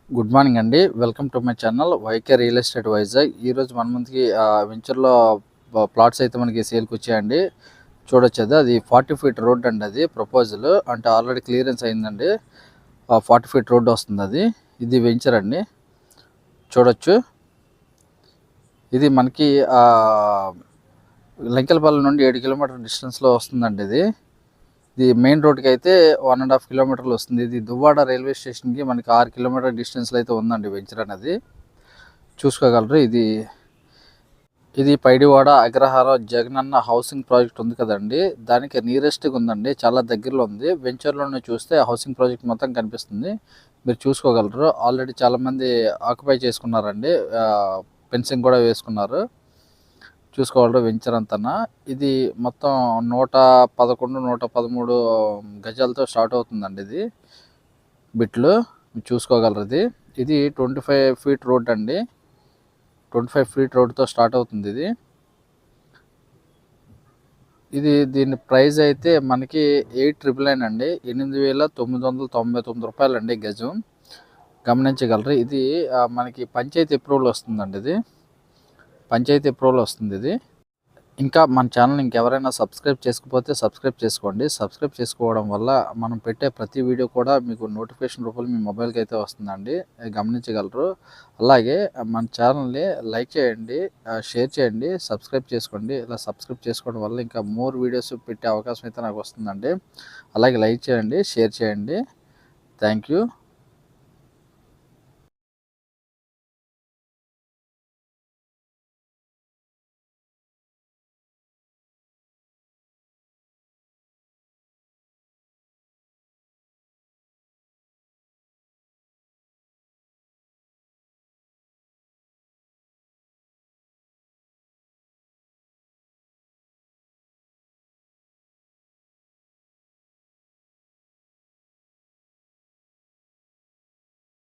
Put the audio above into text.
Good morning అండి. Welcome to my channel Y K real estate Vizag. ఈరోజు మన ముందుకి వెంచర్లో ప్లాట్స్ అయితే మనకి సేల్కి వచ్చాయండి. చూడొచ్చు అది 40 ఫీట్ రోడ్ అండి. అది ప్రపోజల్ అంటే ఆల్రెడీ క్లియరెన్స్ అయిందండి. 40 ఫీట్ రోడ్ వస్తుంది. అది ఇది వెంచర్ అండి. చూడొచ్చు ఇది మనకి లంకెలపల్లి నుండి 7 కిలోమీటర్ డిస్టెన్స్లో వస్తుందండి. ఇది మెయిన్ రోడ్కి అయితే 1.5 కిలోమీటర్లు వస్తుంది. ఇది దువ్వాడ రైల్వే స్టేషన్కి మనకి 6 కిలోమీటర్ డిస్టెన్స్లో అయితే ఉందండి వెంచర్ అనేది. చూసుకోగలరు. ఇది పైడివాడ అగ్రహారం జగనన్న హౌసింగ్ ప్రాజెక్ట్ ఉంది కదండి, దానికి నియరెస్ట్గా ఉందండి. చాలా దగ్గరలో ఉంది. వెంచర్లోనే చూస్తే హౌసింగ్ ప్రాజెక్ట్ మొత్తం కనిపిస్తుంది. మీరు చూసుకోగలరు. ఆల్రెడీ చాలామంది ఆక్యుపై చేసుకున్నారండి. ఫెన్సింగ్ కూడా వేసుకున్నారు. చూసుకోగలరు వెంచర్ అంతా. ఇది మొత్తం 111 113 గజాలతో స్టార్ట్ అవుతుందండి. ఇది బిట్లు చూసుకోగలరు. ఇది 25 ఫీట్ రోడ్ అండి. 25 ఫీట్ రోడ్తో స్టార్ట్ అవుతుంది. దీని ప్రైస్ అయితే మనకి 8,999 అండి. 8,999 రూపాయలు అండి గజం. గమనించగలరు. ఇది మనకి పంచాయతీ అప్రూవల్ వస్తుందండి. ఇది పంచాయతీ అప్రూవల్ వస్తుంది. ఇంకా మన ఛానల్ ఇంకెవరైనా సబ్స్క్రైబ్ చేసుకోకపోతే సబ్స్క్రైబ్ చేసుకోండి. సబ్స్క్రైబ్ చేసుకోవడం వల్ల మనం పెట్టే ప్రతి వీడియో కూడా మీకు నోటిఫికేషన్ రూపంలో మీ మొబైల్కి అయితే వస్తుందండి. గమనించగలరు. అలాగే మన ఛానల్ని లైక్ చేయండి, షేర్ చేయండి, సబ్స్క్రైబ్ చేసుకోండి. ఇలా సబ్స్క్రైబ్ చేసుకోవడం వల్ల ఇంకా మోర్ వీడియోస్ పెట్టే అవకాశం అయితే నాకు వస్తుందండి. అలాగే లైక్ చేయండి, షేర్ చేయండి. Thank you.